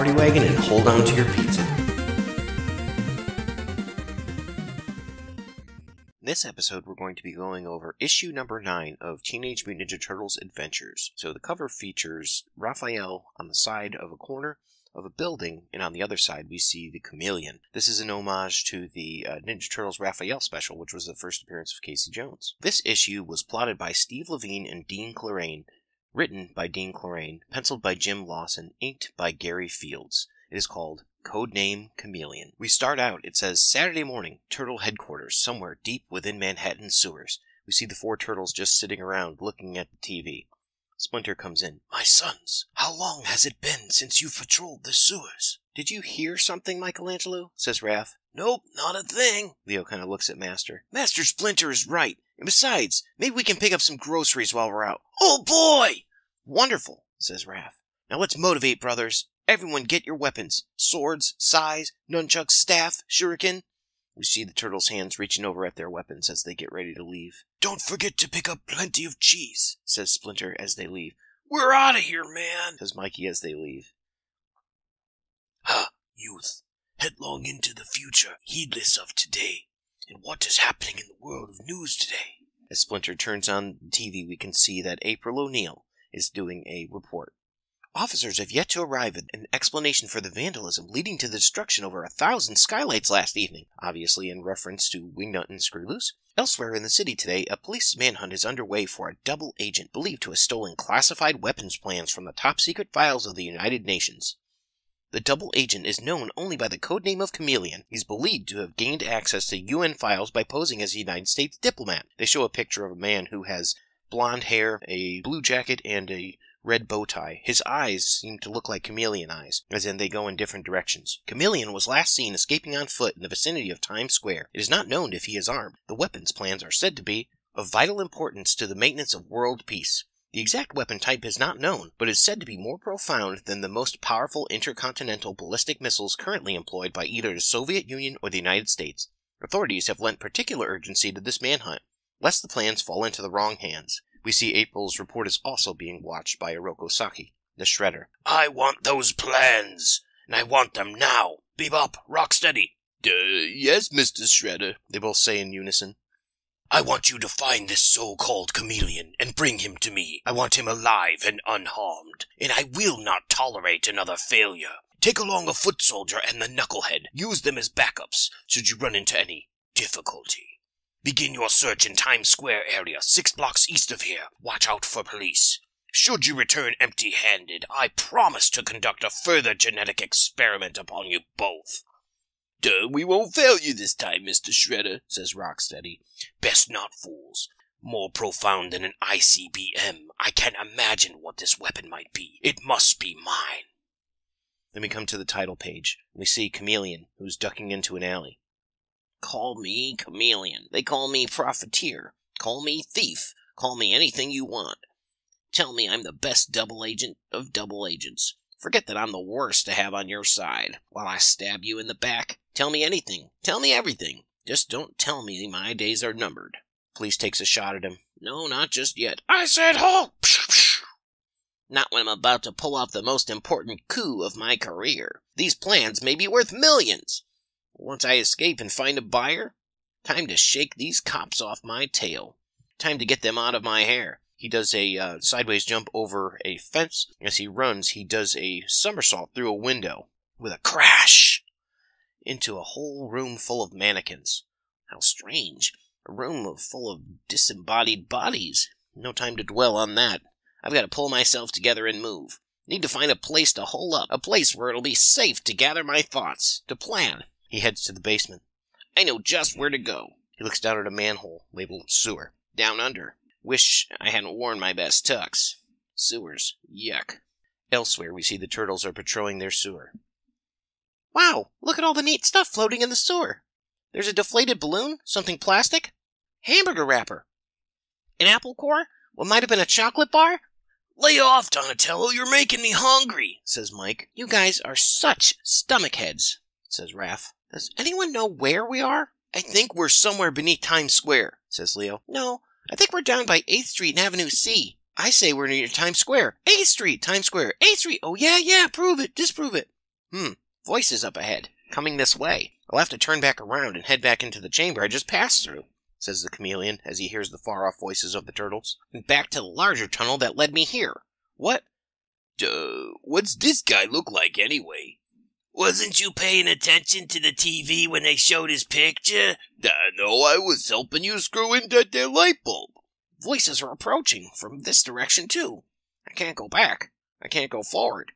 party wagon and hold on to your pizza. In this episode, we're going to be going over issue number 9 of Teenage Mutant Ninja Turtles Adventures. So the cover features Raphael on the side of a corner of a building, and on the other side we see the Chameleon. This is an homage to the Ninja Turtles Raphael special, which was the first appearance of Casey Jones. This issue was plotted by Steve Levine and Dean Clarane, written by Dean Clarane, penciled by Jim Lawson, inked by Gary Fields. It is called Codename Chameleon. We start out, it says, Saturday morning, Turtle headquarters, somewhere deep within Manhattan sewers. We see the 4 turtles just sitting around, looking at the TV. Splinter comes in. My sons, how long has it been since you patrolled the sewers? Did you hear something, Michelangelo? Says Raph. Nope, not a thing. Leo kind of looks at Master. Master Splinter is right. And besides, maybe we can pick up some groceries while we're out. Oh boy! Wonderful, says Raph. Now let's motivate, brothers. Everyone get your weapons. Swords, sais, nunchucks, staff, shuriken. We see the turtles' hands reaching over at their weapons as they get ready to leave. Don't forget to pick up plenty of cheese, says Splinter as they leave. We're out of here, man, says Mikey as they leave. Ha, youth, headlong into the future, heedless of today, and what is happening in the world of news today. As Splinter turns on the TV, we can see that April O'Neil is doing a report. Officers have yet to arrive at an explanation for the vandalism leading to the destruction of over 1,000 skylights last evening, obviously in reference to Wingnut and Screwloose. Elsewhere in the city today, a police manhunt is underway for a double agent believed to have stolen classified weapons plans from the top-secret files of the United Nations. The double agent is known only by the codename of Chameleon. He's believed to have gained access to UN files by posing as a United States diplomat. They show a picture of a man who has blonde hair, a blue jacket, and a red bow tie. His eyes seem to look like chameleon eyes, as in they go in different directions. Chameleon was last seen escaping on foot in the vicinity of Times Square. It is not known if he is armed. The weapons plans are said to be of vital importance to the maintenance of world peace. The exact weapon type is not known, but is said to be more profound than the most powerful intercontinental ballistic missiles currently employed by either the Soviet Union or the United States. Authorities have lent particular urgency to this manhunt, lest the plans fall into the wrong hands. We see April's report is also being watched by Oroko Saki, the Shredder. I want those plans, and I want them now. Bebop, Rocksteady. Yes, Mr. Shredder, they both say in unison. I want you to find this so-called chameleon and bring him to me. I want him alive and unharmed, and I will not tolerate another failure. Take along a foot soldier and the Knucklehead. Use them as backups should you run into any difficulty. Begin your search in Times Square area, 6 blocks east of here. Watch out for police. Should you return empty-handed, I promise to conduct a further genetic experiment upon you both. We won't fail you this time, Mr. Shredder, says Rocksteady. Best not, fools. More profound than an ICBM. I can't imagine what this weapon might be. It must be mine. Then we come to the title page. We see Chameleon, who's ducking into an alley. Call me Chameleon. They call me Profiteer. Call me Thief. Call me anything you want. Tell me I'm the best double agent of double agents. Forget that I'm the worst to have on your side. While I stab you in the back, tell me anything. Tell me everything. Just don't tell me my days are numbered. Police takes a shot at him. No, not just yet. I said halt! Not when I'm about to pull off the most important coup of my career. These plans may be worth millions. Once I escape and find a buyer, time to shake these cops off my tail. Time to get them out of my hair. He does a sideways jump over a fence. As he runs, he does a somersault through a window with a crash into a whole room full of mannequins. How strange. A room full of disembodied bodies. No time to dwell on that. I've got to pull myself together and move. Need to find a place to hole up. A place where it'll be safe to gather my thoughts. To plan. He heads to the basement. I know just where to go. He looks down at a manhole labeled sewer. Down under. Wish I hadn't worn my best tux. Sewers. Yuck. Elsewhere, we see the turtles are patrolling their sewer. Wow, look at all the neat stuff floating in the sewer. There's a deflated balloon, something plastic, hamburger wrapper, an apple core, what might have been a chocolate bar. Lay off, Donatello, you're making me hungry, says Mike. You guys are such stomach heads, says Raph. Does anyone know where we are? I think we're somewhere beneath Times Square, says Leo. No, I think we're down by 8th Street and Avenue C. I say we're near Times Square. 8th Street, Times Square, 8th Street. Oh, yeah, prove it, disprove it. Voices up ahead, coming this way. I'll have to turn back around and head back into the chamber I just passed through, says the chameleon as he hears the far-off voices of the turtles. And back to the larger tunnel that led me here. What? What's this guy look like anyway? Wasn't you paying attention to the TV when they showed his picture? No, I was helping you screw in that there light bulb. Voices are approaching from this direction, too. I can't go back. I can't go forward.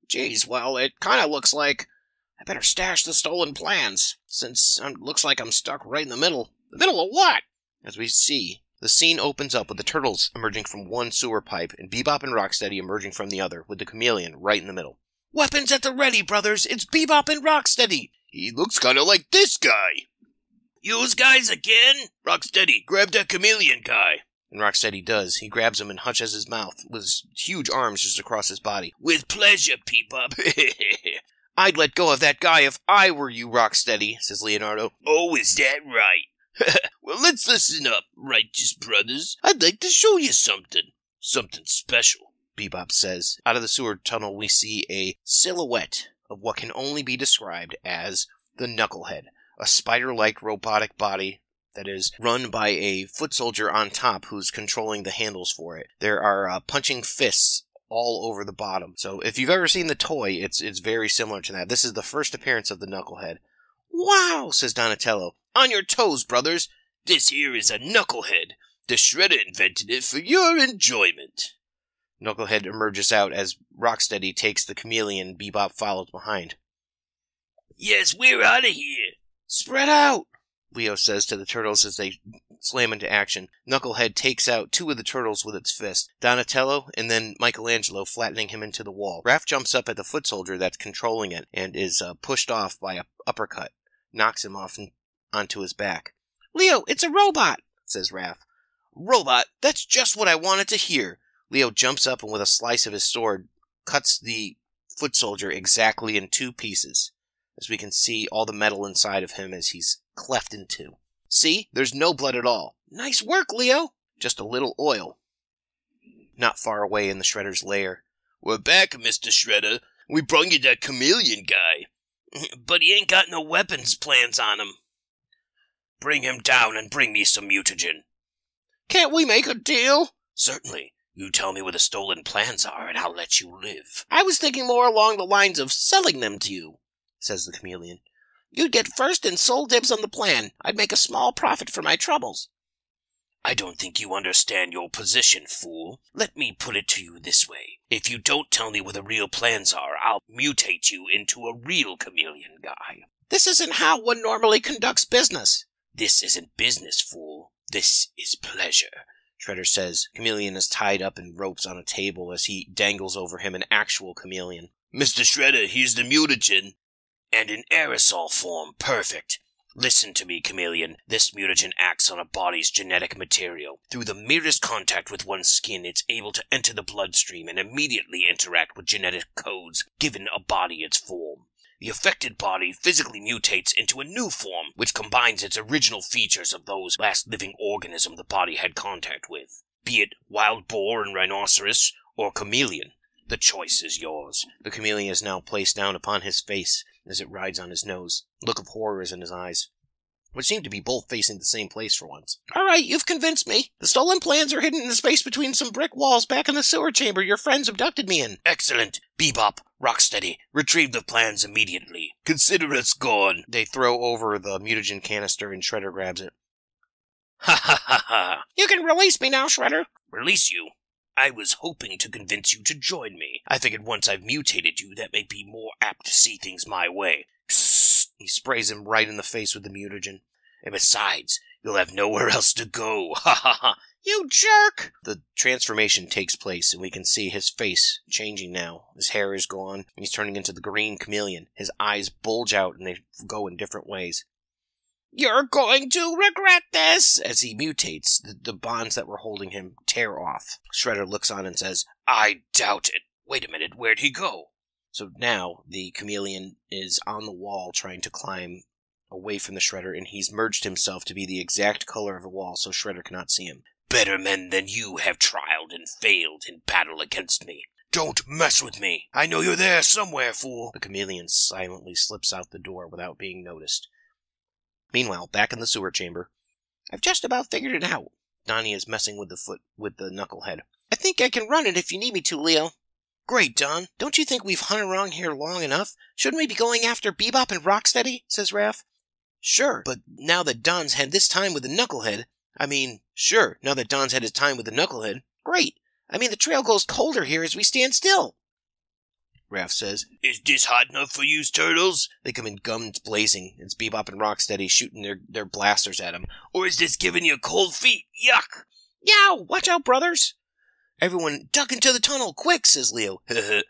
Geez, well, it kind of looks like I better stash the stolen plans, since it looks like I'm stuck right in the middle. The middle of what? As we see, the scene opens up with the turtles emerging from one sewer pipe and Bebop and Rocksteady emerging from the other, with the chameleon right in the middle. Weapons at the ready, brothers! It's Bebop and Rocksteady! He looks kind of like this guy. Yous guys again? Rocksteady, grab that chameleon guy. And Rocksteady does. He grabs him and hunches his mouth, with his huge arms just across his body. With pleasure, Bebop. I'd let go of that guy if I were you, Rocksteady, says Leonardo. Oh, is that right? Well, let's listen up, righteous brothers. I'd like to show you something. Something special, Bebop says. Out of the sewer tunnel, we see a silhouette of what can only be described as the Knucklehead, a spider-like robotic body that is run by a foot soldier on top who's controlling the handles for it. There are punching fists all over the bottom. So if you've ever seen the toy, it's very similar to that. This is the first appearance of the Knucklehead. Wow, says Donatello. On your toes, brothers. This here is a Knucklehead. The Shredder invented it for your enjoyment. Knucklehead emerges out as Rocksteady takes the chameleon. Bebop follows behind. Yes, we're out of here. Spread out, Leo says to the turtles as they slam into action. Knucklehead takes out two of the turtles with its fist, Donatello and then Michelangelo, flattening him into the wall. Raph jumps up at the foot soldier that's controlling it and is pushed off by an uppercut, knocks him off onto his back. Leo, it's a robot, says Raph. Robot? That's just what I wanted to hear. Leo jumps up and with a slice of his sword cuts the foot soldier exactly in two pieces, as we can see all the metal inside of him as he's cleft in two. See? There's no blood at all. Nice work, Leo! Just a little oil. Not far away in the Shredder's lair. We're back, Mr. Shredder. We brung you that chameleon guy. But he ain't got no weapons plans on him. Bring him down and bring me some mutagen. Can't we make a deal? Certainly. You tell me where the stolen plans are, and I'll let you live. I was thinking more along the lines of selling them to you, says the chameleon. You'd get first and sole dibs on the plan. I'd make a small profit for my troubles. I don't think you understand your position, fool. Let me put it to you this way. If you don't tell me where the real plans are, I'll mutate you into a real chameleon guy. This isn't how one normally conducts business. This isn't business, fool. This is pleasure, Shredder says. Chameleon is tied up in ropes on a table as he dangles over him an actual chameleon. Mr. Shredder, here's the mutagen. And in aerosol form, perfect. Listen to me, chameleon. This mutagen acts on a body's genetic material. Through the merest contact with one's skin, it's able to enter the bloodstream and immediately interact with genetic codes, given a body its form. The affected body physically mutates into a new form, which combines its original features of those last living organism the body had contact with. Be it wild boar and rhinoceros, or chameleon. The choice is yours. The chameleon is now placed down upon his face as it rides on his nose. Look of horror is in his eyes, which seem to be both facing the same place for once. All right, you've convinced me. The stolen plans are hidden in the space between some brick walls back in the sewer chamber your friends abducted me in. Excellent. Bebop, Rocksteady, retrieve the plans immediately. Consider us gone. They throw over the mutagen canister and Shredder grabs it. Ha ha ha ha. You can release me now, Shredder. Release you? I was hoping to convince you to join me. I figured once I've mutated you, that may be more apt to see things my way. Psst. He sprays him right in the face with the mutagen. And besides, you'll have nowhere else to go. Ha ha ha. You jerk! The transformation takes place, and we can see his face changing now. His hair is gone, and he's turning into the green chameleon. His eyes bulge out, and they go in different ways. You're going to regret this! As he mutates, the bonds that were holding him tear off. Shredder looks on and says, I doubt it. Wait a minute, where'd he go? So now, the chameleon is on the wall trying to climb away from the Shredder, and he's merged himself to be the exact color of the wall so Shredder cannot see him. Better men than you have trialed and failed in battle against me. Don't mess with me. I know you're there somewhere, fool. The chameleon silently slips out the door without being noticed. Meanwhile, back in the sewer chamber, I've just about figured it out. Donnie is messing with the Knucklehead. I think I can run it if you need me to, Leo. Great, Don. Don't you think we've hung around here long enough? Shouldn't we be going after Bebop and Rocksteady? Says Raph. Sure, but now that Don's had this time with the Knucklehead, great. I mean, the trail goes colder here as we stand still. Raph says, Is this hot enough for you, Turtles? They come in guns blazing. It's Bebop and Rocksteady shooting their blasters at him. Or is this giving you cold feet? Yuck! Yow! Watch out, brothers! Everyone, duck into the tunnel, quick, says Leo.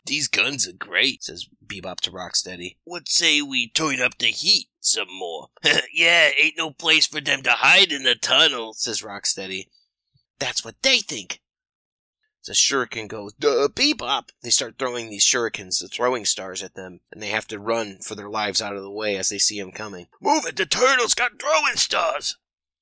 These guns are great, says Bebop to Rocksteady. What say we turn up the heat some more? Yeah, ain't no place for them to hide in the tunnel, says Rocksteady. That's what they think. The shuriken goes, duh, Bebop! They start throwing these shurikens, the throwing stars, at them, and they have to run for their lives out of the way as they see him coming. Move it, the turtles got throwing stars!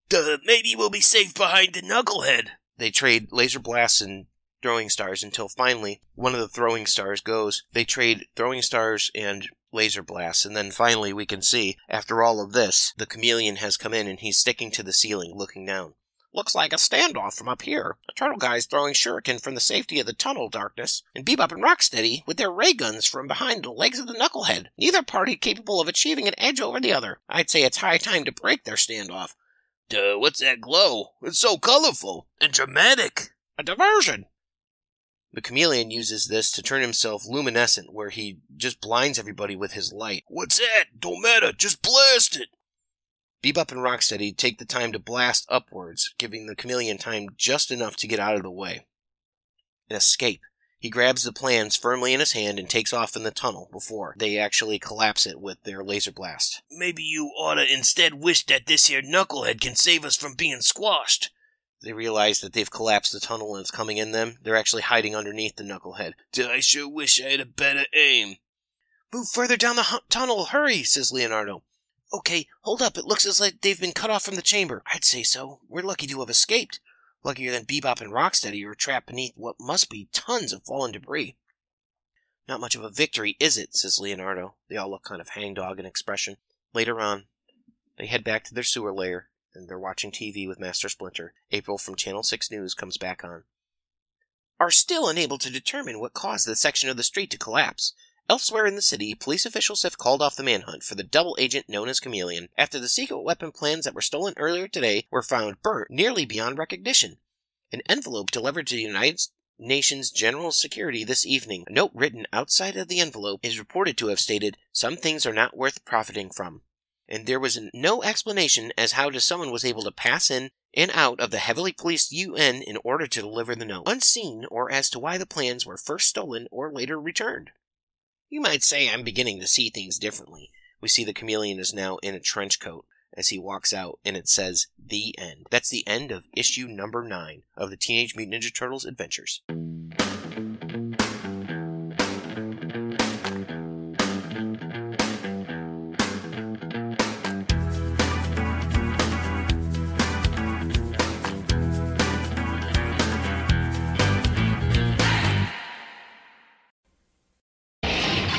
Duh, maybe we'll be safe behind the Knucklehead. They trade laser blasts and throwing stars until finally one of the throwing stars goes. They trade throwing stars and laser blasts, and then finally we can see, after all of this, the chameleon has come in and he's sticking to the ceiling, looking down. Looks like a standoff from up here. The turtle guy's throwing shuriken from the safety of the tunnel darkness, and Bebop and Rocksteady with their ray guns from behind the legs of the Knucklehead. Neither party capable of achieving an edge over the other. I'd say it's high time to break their standoff. Duh, what's that glow? It's so colorful and dramatic. A diversion! The chameleon uses this to turn himself luminescent, where he just blinds everybody with his light. What's that? Don't matter, just blast it! Bebop and Rocksteady take the time to blast upwards, giving the chameleon time just enough to get out of the way. An escape. He grabs the plans firmly in his hand and takes off in the tunnel before they actually collapse it with their laser blast. Maybe you oughta instead wish that this here Knucklehead can save us from being squashed. They realize that they've collapsed the tunnel and it's coming in them. They're actually hiding underneath the Knucklehead. I sure wish I had a better aim. Move further down the tunnel, hurry, says Leonardo. Okay, hold up, it looks as like they've been cut off from the chamber. I'd say so. We're lucky to have escaped. Luckier than Bebop and Rocksteady, who are trapped beneath what must be tons of fallen debris. Not much of a victory, is it, says Leonardo. They all look kind of hangdog in expression. Later on, they head back to their sewer lair, and they're watching TV with Master Splinter. April from Channel 6 News comes back on. Are still unable to determine what caused the section of the street to collapse. Elsewhere in the city, police officials have called off the manhunt for the double agent known as Chameleon after the secret weapon plans that were stolen earlier today were found burnt nearly beyond recognition. An envelope delivered to the United Nations General Security this evening. A note written outside of the envelope is reported to have stated, "Some things are not worth profiting from." And there was no explanation as how someone was able to pass in and out of the heavily policed UN in order to deliver the note, unseen, or as to why the plans were first stolen or later returned. You might say I'm beginning to see things differently. We see the chameleon is now in a trench coat as he walks out, and it says, "The End." That's the end of issue number 9 of the Teenage Mutant Ninja Turtles Adventures.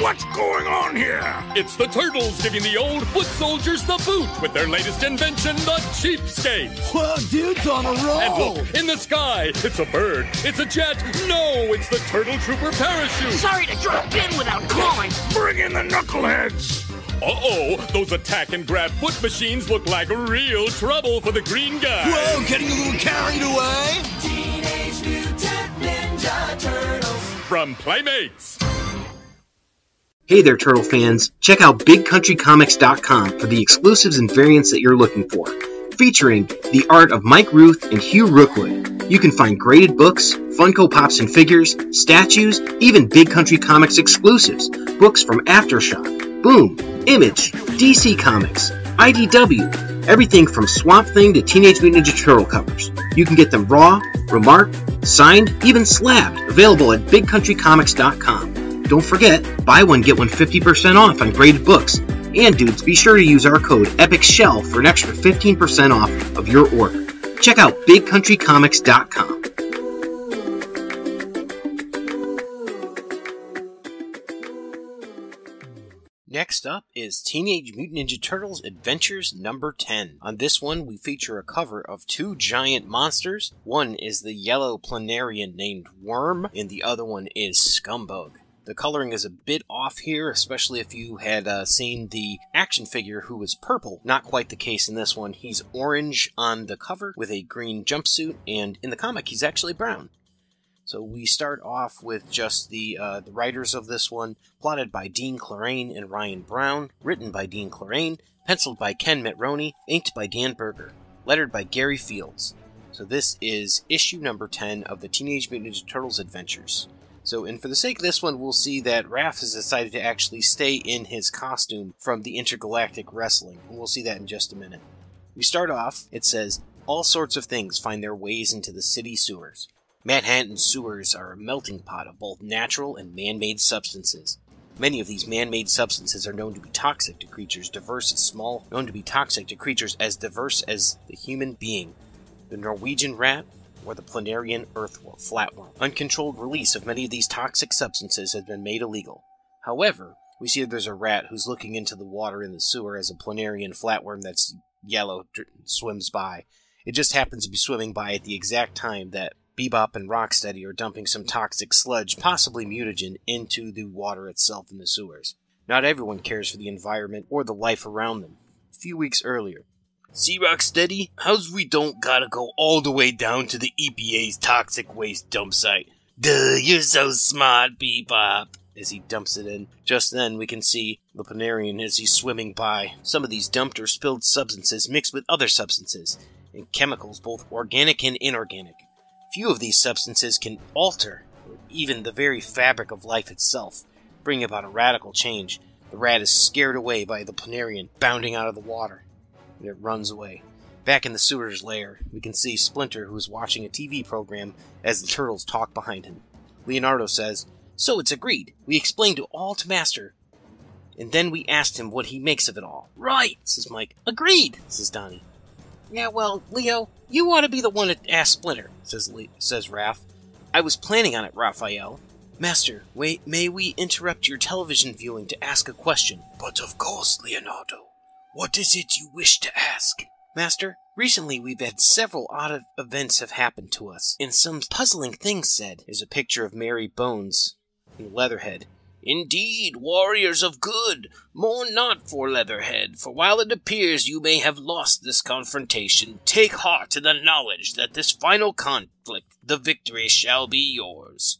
What's going on here? It's the Turtles giving the old foot soldiers the boot with their latest invention, the cheapskate. Whoa, dude's on a roll! And look, in the sky, it's a bird, it's a jet, no, it's the Turtle Trooper parachute. Sorry to drop in without calling. Bring in the Knuckleheads! Uh-oh, those attack and grab foot machines look like real trouble for the green guy. Whoa, getting a little carried away? Teenage Mutant Ninja Turtles. From Playmates. Hey there, Turtle fans. Check out BigCountryComics.com for the exclusives and variants that you're looking for. Featuring the art of Mike Ruth and Hugh Rookwood. You can find graded books, Funko Pops and figures, statues, even Big Country Comics exclusives. Books from Aftershock, Boom, Image, DC Comics, IDW, everything from Swamp Thing to Teenage Mutant Ninja Turtle covers. You can get them raw, remarked, signed, even slabbed. Available at BigCountryComics.com. Don't forget, buy one, get one 50% off on graded books. And dudes, be sure to use our code EPICSHELL for an extra 15% off of your order. Check out BigCountryComics.com. Next up is Teenage Mutant Ninja Turtles Adventures number 10. On this one, we feature a cover of two giant monsters. One is the yellow planarian named Wyrm, and the other one is Scumbug. The coloring is a bit off here, especially if you had seen the action figure who was purple. Not quite the case in this one. He's orange on the cover with a green jumpsuit, and in the comic he's actually brown. So we start off with just the writers of this one, plotted by Dean Clarane and Ryan Brown, written by Dean Clarane, penciled by Ken Metroni, inked by Dan Berger, lettered by Gary Fields. So this is issue number 10 of the Teenage Mutant Ninja Turtles Adventures. So, and for the sake of this one, we'll see that Raph has decided to actually stay in his costume from the Intergalactic Wrestling, and we'll see that in just a minute. We start off, it says, all sorts of things find their ways into the city sewers. Manhattan's sewers are a melting pot of both natural and man-made substances. Many of these man-made substances are known to be toxic to creatures diverse as small, known to be toxic to creatures as diverse as the human being, the Norwegian rat, or the Planarian earthworm, flatworm. Uncontrolled release of many of these toxic substances has been made illegal. However, we see that there's a rat who's looking into the water in the sewer as a Planarian flatworm that's yellow swims by. It just happens to be swimming by at the exact time that Bebop and Rocksteady are dumping some toxic sludge, possibly mutagen, into the water itself in the sewers. Not everyone cares for the environment or the life around them. A few weeks earlier, see, Rocksteady, how's we don't gotta go all the way down to the EPA's toxic waste dump site? Duh, you're so smart, Bebop. As he dumps it in. Just then, we can see the Planarian as he's swimming by. Some of these dumped or spilled substances mixed with other substances, and chemicals both organic and inorganic. Few of these substances can alter even the very fabric of life itself, bring about a radical change. The rat is scared away by the Planarian bounding out of the water, and it runs away. Back in the sewer's lair, we can see Splinter, who's watching a TV program as the turtles talk behind him. Leonardo says, "So it's agreed. We explained it all to Master, and then we asked him what he makes of it all." "Right," says Mike. "Agreed," says Donnie. "Yeah, well, Leo, you ought to be the one to ask Splinter," says Raph. "I was planning on it, Raphael." "Master, wait, may we interrupt your television viewing to ask a question?" "But of course, Leonardo. What is it you wish to ask?" "Master, recently we've had several odd events have happened to us, and some puzzling things said." There's a picture of Mary Bones and Leatherhead. "Indeed, warriors of good, mourn not for Leatherhead, for while it appears you may have lost this confrontation, take heart in the knowledge that this final conflict, the victory shall be yours."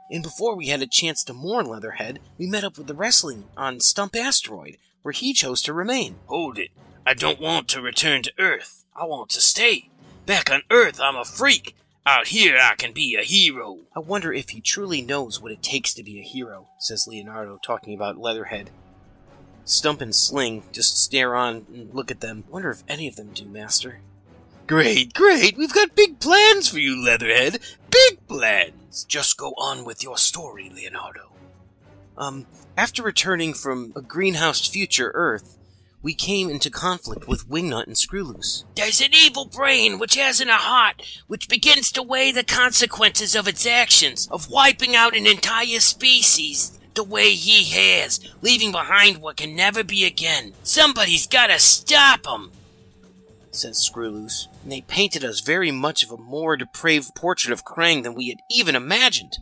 And before we had a chance to mourn Leatherhead, we met up with the wrestling on Stump Asteroid, where he chose to remain. "Hold it. I don't want to return to Earth. I want to stay. Back on Earth, I'm a freak. Out here, I can be a hero." "I wonder if he truly knows what it takes to be a hero," says Leonardo, talking about Leatherhead. Stump and Sling just stare on and look at them. "Wonder if any of them do, Master." Great. We've got big plans for you, Leatherhead. Big plans. Just go on with your story, Leonardo. After returning from a greenhoused future Earth, we came into conflict with Wingnut and Screwloose. "There's an evil brain which hasn't a heart, which begins to weigh the consequences of its actions, of wiping out an entire species the way he has, leaving behind what can never be again. Somebody's gotta stop him," says Screwloose. And they painted us very much of a more depraved portrait of Krang than we had even imagined.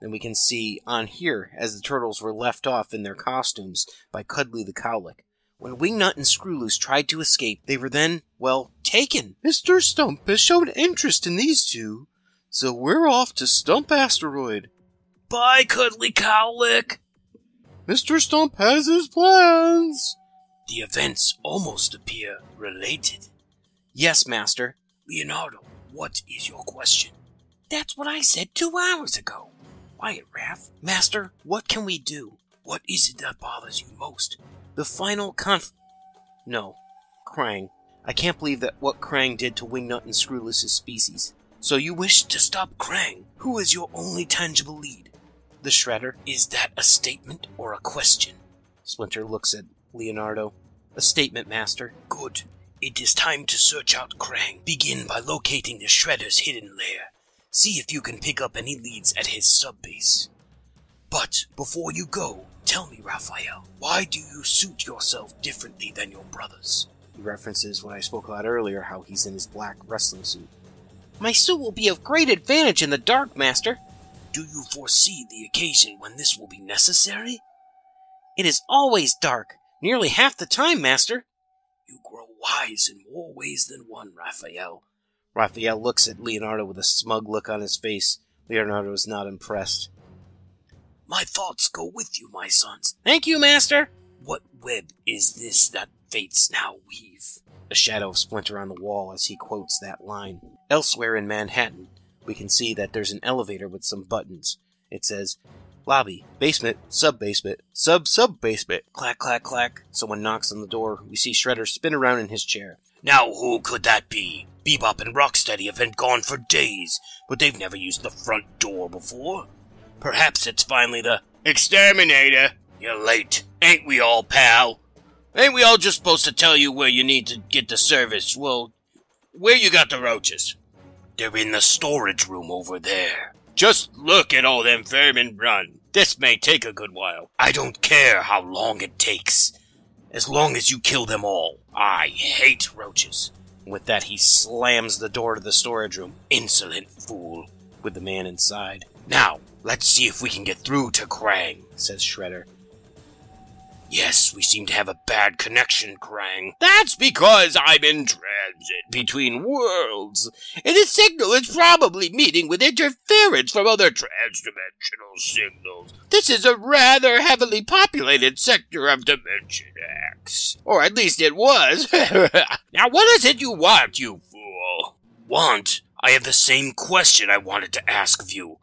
Then we can see on here, as the turtles were left off in their costumes by Cuddly the Cowlick. When Wingnut and Screwloose tried to escape, they were then, well, taken. "Mr. Stump has shown interest in these two, so we're off to Stump Asteroid." "Bye, Cuddly Cowlick." "Mr. Stump has his plans." The events almost appear related. "Yes, Master." "Leonardo, what is your question?" "That's what I said 2 hours ago." "Quiet, Raph. Master, what can we do?" "What is it that bothers you most?" "The final No, Krang. I can't believe that what Krang did to Wingnut and Screwloose's species." "So you wish to stop Krang? Who is your only tangible lead?" "The Shredder." "Is that a statement or a question?" Splinter looks at Leonardo. "A statement, Master." "Good. It is time to search out Krang. Begin by locating the Shredder's hidden lair. See if you can pick up any leads at his subbase. But before you go, Tell me, Raphael, why do you suit yourself differently than your brothers? He references what I spoke about earlier, how he's in his black wrestling suit. My suit will be of great advantage in the dark, Master. Do you foresee the occasion when this will be necessary? It is always dark, nearly half the time, Master. You grow wise in more ways than one, Raphael. Raphael looks at Leonardo with a smug look on his face. Leonardo is not impressed. My thoughts go with you, my sons. Thank you, Master. What web is this that fates now weave? A shadow of Splinter on the wall as he quotes that line. Elsewhere in Manhattan, we can see that there's an elevator with some buttons. It says, lobby, basement, sub-basement, sub-sub-basement. Clack, clack, clack. Someone knocks on the door. We see Shredder spin around in his chair. Now who could that be? Bebop and Rocksteady have been gone for days, but they've never used the front door before. Perhaps it's finally the Exterminator. You're late. Ain't we all, pal? Ain't we all just supposed to tell you where you need to get the service? Well, where you got the roaches? They're in the storage room over there. Just look at all them vermin run. This may take a good while. I don't care how long it takes, as long as you kill them all. I hate roaches. With that, he slams the door to the storage room, Insolent fool. with the man inside. Now, let's see if we can get through to Krang, says Shredder. Yes, we seem to have a bad connection, Krang. That's because I'm in transit between worlds, and the signal is probably meeting with interference from other transdimensional signals. This is a rather heavily populated sector of Dimension X. Or at least it was. Now what is it you want, you fool? Want? I have the same question I wanted to ask of you.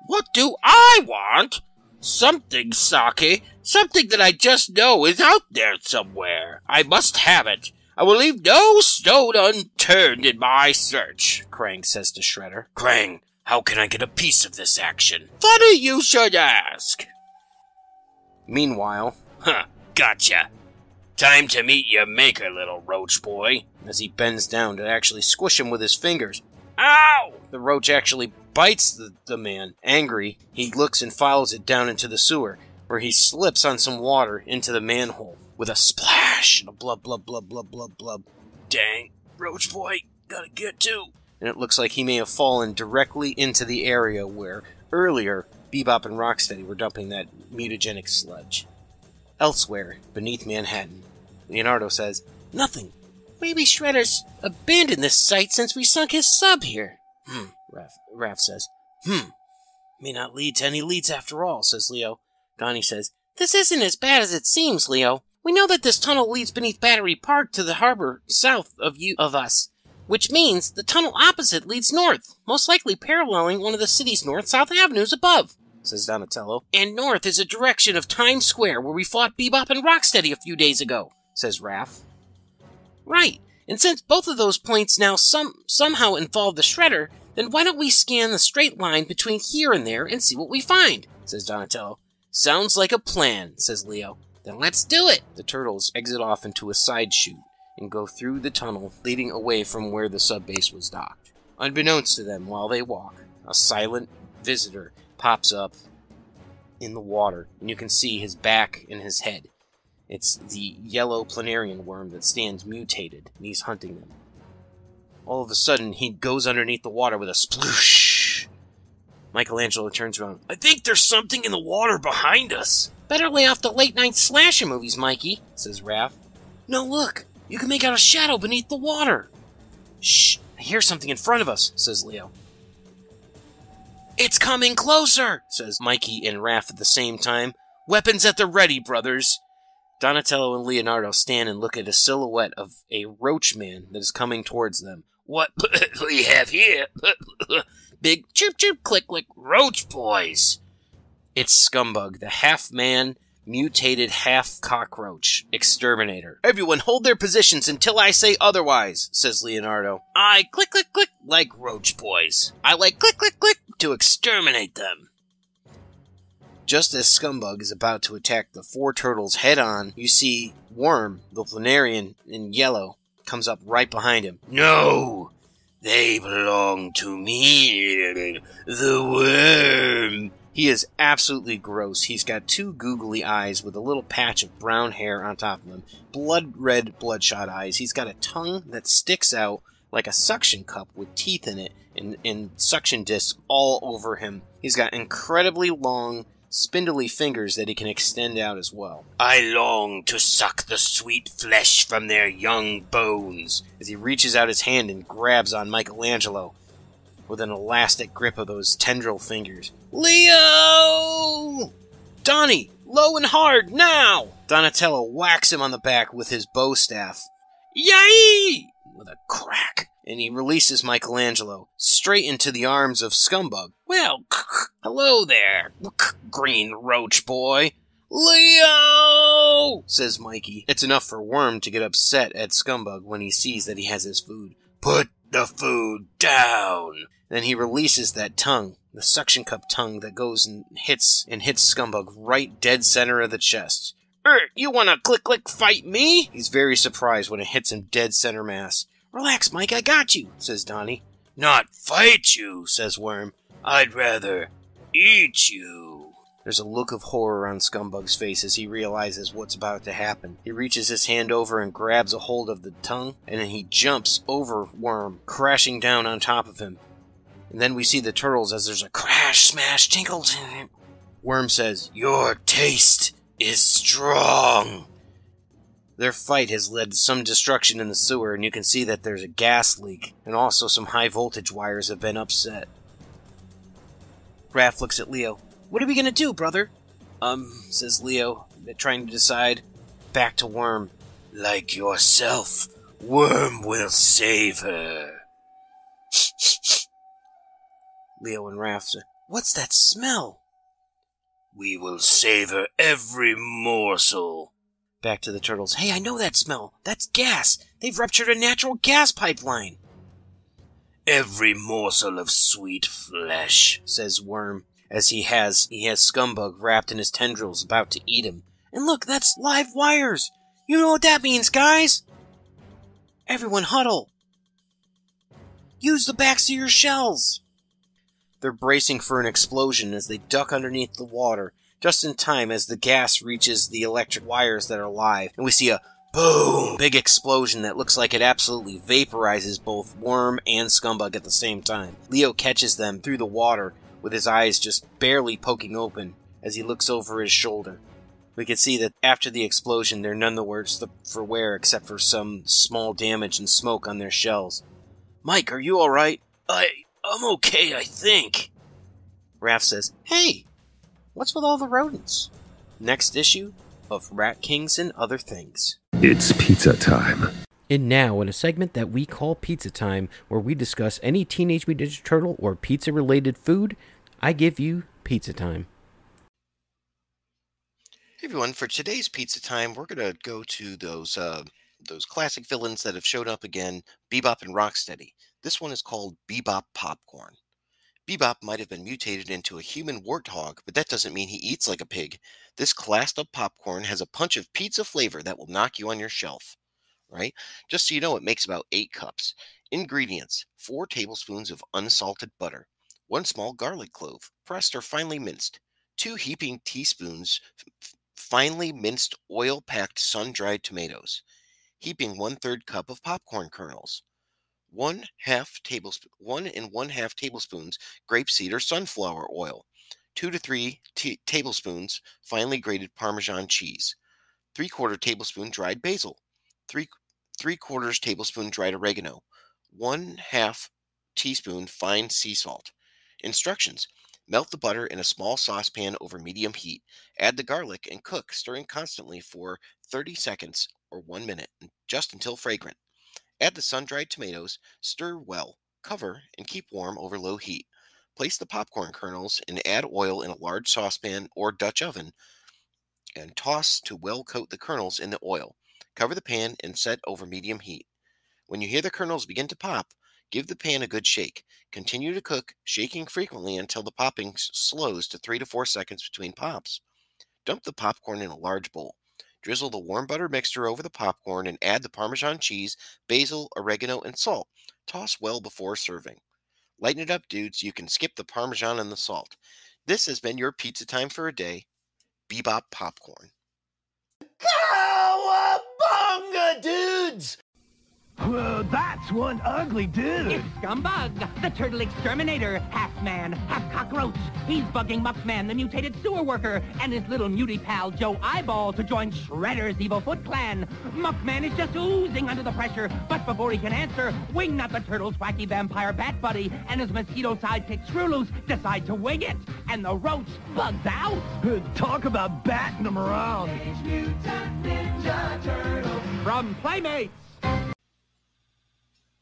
What do I want? Something, Saki. Something that I just know is out there somewhere. I must have it. I will leave no stone unturned in my search, Krang says to Shredder. Krang, how can I get a piece of this action? Funny you should ask. Meanwhile, Gotcha. Time to meet your maker, little roach boy. As he bends down to actually squish him with his fingers, Ow! the roach actually bites the man. Angry, he looks and follows it down into the sewer, where he slips on some water into the manhole with a splash and a blub, blub, blub, blub, blub, blub. Dang, roach boy, gotta get to. And it looks like he may have fallen directly into the area where, earlier, Bebop and Rocksteady were dumping that mutagenic sludge. Elsewhere, beneath Manhattan, Leonardo says, Nothing. Maybe Shredder's abandoned this site since we sunk his sub here. Raph says, May not lead to any leads after all, says Leo. Donnie says, This isn't as bad as it seems, Leo. We know that this tunnel leads beneath Battery Park to the harbor south of us, which means the tunnel opposite leads north, most likely paralleling one of the city's north-south avenues above, says Donatello. And north is a direction of Times Square where we fought Bebop and Rocksteady a few days ago, says Raph. Right, and since both of those points now somehow involve the Shredder, then why don't we scan the straight line between here and there and see what we find, says Donatello. Sounds like a plan, says Leo. Then let's do it. The turtles exit off into a side chute and go through the tunnel leading away from where the subbase was docked. Unbeknownst to them, while they walk, a silent visitor pops up in the water, and you can see his back and his head. It's the yellow Planarian Wyrm that stands mutated, and he's hunting them. All of a sudden, he goes underneath the water with a sploosh. Michelangelo turns around. I think there's something in the water behind us. Better lay off the late-night slasher movies, Mikey, says Raph. No, look. You can make out a shadow beneath the water. Shh, I hear something in front of us, says Leo. It's coming closer, says Mikey and Raph at the same time. Weapons at the ready, brothers. Donatello and Leonardo stand and look at a silhouette of a roach man that is coming towards them. What we have here? Big chirp chirp click click roach boys. It's Scumbug, the half-man, mutated half-cockroach exterminator. Everyone hold their positions until I say otherwise, says Leonardo. I click click click like roach boys. I like click click click to exterminate them. Just as Scumbug is about to attack the four turtles head-on, you see Wyrm, the Planarian in yellow, comes up right behind him. No! They belong to me, the worm. He is absolutely gross. He's got two googly eyes with a little patch of brown hair on top of him. Blood-red, bloodshot eyes. He's got a tongue that sticks out like a suction cup with teeth in it and suction discs all over him. He's got incredibly long, spindly fingers that he can extend out as well. I long to suck the sweet flesh from their young bones. As he reaches out his hand and grabs on Michelangelo with an elastic grip of those tendril fingers. Leo! Donnie, low and hard, now! Donatello whacks him on the back with his bow staff. Yay! With a crack. And he releases Michelangelo straight into the arms of Scumbug. Well, hello there, green roach boy. Leo! Says Mikey. It's enough for Wyrm to get upset at Scumbug when he sees that he has his food. Put the food down! Then he releases that tongue, the suction cup tongue that goes and hits Scumbug right dead center of the chest. You wanna click fight me? He's very surprised when it hits him dead center mass. Relax, Mike, I got you, says Donnie. Not fight you, says Wyrm. I'd rather eat you. There's a look of horror on Scumbug's face as he realizes what's about to happen. He reaches his hand over and grabs a hold of the tongue, and then he jumps over Wyrm, crashing down on top of him. And then we see the turtles as there's a crash, smash, tinkle. Wyrm says, "Your taste is strong." Their fight has led to some destruction in the sewer, and you can see that there's a gas leak, and also some high voltage wires have been upset. Raph looks at Leo. What are we gonna do, brother? Says Leo, trying to decide. Back to Wyrm. Like yourself, Wyrm will save her. Leo and Raph say, what's that smell? We will save her every morsel. Back to the turtles. Hey, I know that smell. That's gas. They've ruptured a natural gas pipeline. Every morsel of sweet flesh, says Wyrm, as he has Scumbug wrapped in his tendrils about to eat him. And look, that's live wires. You know what that means, guys? Everyone huddle. Use the backs of your shells. They're bracing for an explosion as they duck underneath the water, just in time as the gas reaches the electric wires that are live, and we see a boom! Big explosion that looks like it absolutely vaporizes both Wyrm and Scumbug at the same time. Leo catches them through the water, with his eyes just barely poking open as he looks over his shoulder. We can see that after the explosion, they're none the worse for wear except for some small damage and smoke on their shells. Mike, are you alright? I'm okay, I think. Raph says, hey, what's with all the rodents? Next issue of Rat Kings and Other Things. It's pizza time. And now, in a segment that we call Pizza Time, where we discuss any Teenage Mutant Ninja Turtle or pizza-related food, I give you Pizza Time. Hey everyone, for today's Pizza Time, we're going to go to those classic villains that have showed up again, Bebop and Rocksteady. This one is called Bebop Popcorn. Bebop might have been mutated into a human warthog, but that doesn't mean he eats like a pig. This classed up popcorn has a punch of pizza flavor that will knock you on your shelf. Right? Just so you know, it makes about 8 cups. Ingredients: 4 tablespoons of unsalted butter, 1 small garlic clove, pressed or finely minced, 2 heaping teaspoons finely minced oil-packed sun-dried tomatoes, heaping 1/3 cup of popcorn kernels, 1 and 1/2 tablespoons grapeseed or sunflower oil, 2 to 3 tablespoons finely grated Parmesan cheese, 3/4 tablespoon dried basil, 3/4 tablespoon dried oregano, 1/2 teaspoon fine sea salt. Instructions: melt the butter in a small saucepan over medium heat. Add the garlic and cook, stirring constantly for 30 seconds or 1 minute, just until fragrant. Add the sun-dried tomatoes, stir well, cover, and keep warm over low heat. Place the popcorn kernels and add oil in a large saucepan or Dutch oven and toss to well coat the kernels in the oil. Cover the pan and set over medium heat. When you hear the kernels begin to pop, give the pan a good shake. Continue to cook, shaking frequently until the popping slows to 3 to 4 seconds between pops. Dump the popcorn in a large bowl. Drizzle the warm butter mixture over the popcorn and add the Parmesan cheese, basil, oregano, and salt. Toss well before serving. Lighten it up, dudes. You can skip the Parmesan and the salt. This has been your pizza time for a day, Bebop Popcorn. Cowabunga, dudes! That's one ugly dude. It's Scumbug, the turtle exterminator, half man, half cockroach. He's bugging Muckman, the mutated sewer worker, and his little mutie pal, Joe Eyeball, to join Shredder's evil Foot Clan. Muckman is just oozing under the pressure, but before he can answer, Wingnut, the turtle's wacky vampire bat buddy, and his mosquito sidekick Screwloose decide to wing it, and the roach bugs out. Talk about batting them around. Mutant Ninja Turtles. From Playmates.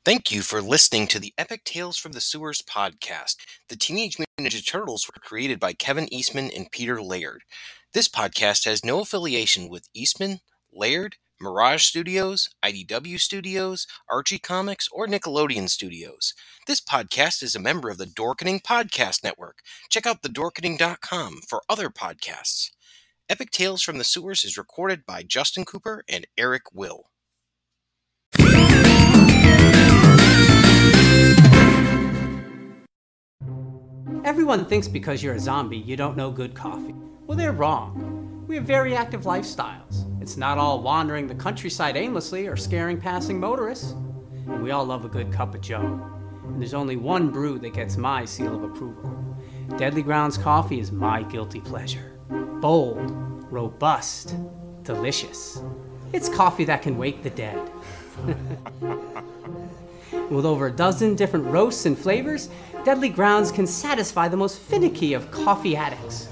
Thank you for listening to the Epic Tales from the Sewers podcast. The Teenage Mutant Ninja Turtles were created by Kevin Eastman and Peter Laird. This podcast has no affiliation with Eastman, Laird, Mirage Studios, IDW Studios, Archie Comics, or Nickelodeon Studios. This podcast is a member of the Dorkening Podcast Network. Check out thedorkening.com for other podcasts. Epic Tales from the Sewers is recorded by Justin Cooper and Eric Will. Everyone thinks because you're a zombie, you don't know good coffee. Well, they're wrong. We have very active lifestyles. It's not all wandering the countryside aimlessly or scaring passing motorists. And we all love a good cup of joe. And there's only one brew that gets my seal of approval. Deadly Grounds coffee is my guilty pleasure. Bold, robust, delicious. It's coffee that can wake the dead. With over a dozen different roasts and flavors, Deadly Grounds can satisfy the most finicky of coffee addicts.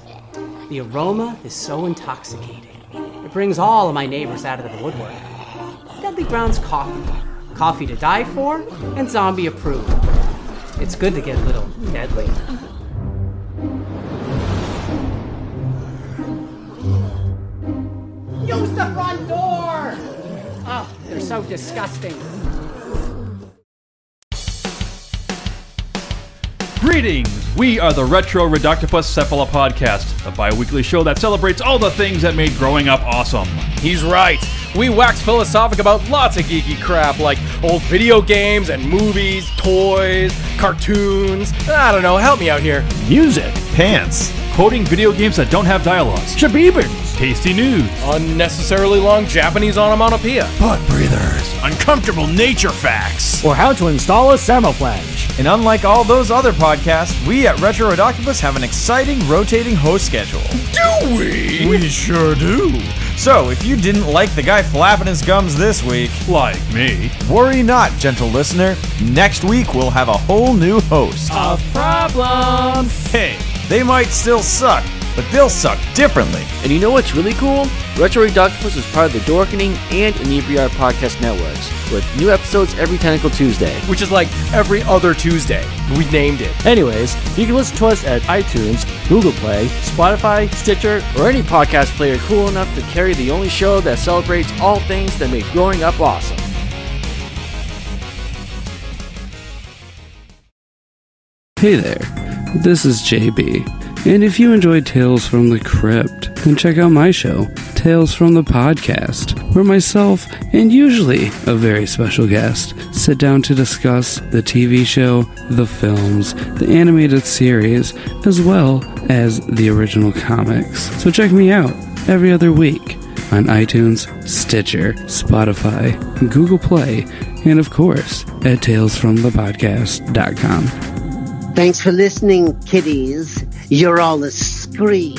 The aroma is so intoxicating. It brings all of my neighbors out of the woodwork. Deadly Grounds coffee. Coffee to die for and zombie approved. It's good to get a little deadly. Use the front door! Oh, they're so disgusting. Greetings! We are the Retro Reductopus Cephala Podcast, a bi-weekly show that celebrates all the things that made growing up awesome. He's right. We wax philosophic about lots of geeky crap like old video games and movies, toys, cartoons. I don't know, help me out here. Music, pants, quoting video games that don't have dialogues, shabibans, tasty news, Unnecessarily long Japanese onomatopoeia. Butt breathers, uncomfortable nature facts, or how to install a thermoflange. And unlike all those other podcasts, we at Retro Reductopus have an exciting rotating host schedule. Do we? We sure do. So, if you didn't like the guy flapping his gums this week, like me, worry not, gentle listener. Next week we'll have a whole new host of problems. Hey, they might still suck, but they'll suck differently. And you know what's really cool? Retro Reductopus is part of the Dorkening and Inebriar podcast networks, with new episodes every Tentacle Tuesday. Which is like every other Tuesday. We named it. Anyways, you can listen to us at iTunes, Google Play, Spotify, Stitcher, or any podcast player cool enough to carry the only show that celebrates all things that make growing up awesome. Hey there, this is JB. And if you enjoyed Tales from the Crypt, then check out my show, Tales from the Podcast, where myself, and usually a very special guest, sit down to discuss the TV show, the films, the animated series, as well as the original comics. So check me out every other week on iTunes, Stitcher, Spotify, Google Play, and of course at talesfromthepodcast.com. Thanks for listening, kiddies. You're all a scream.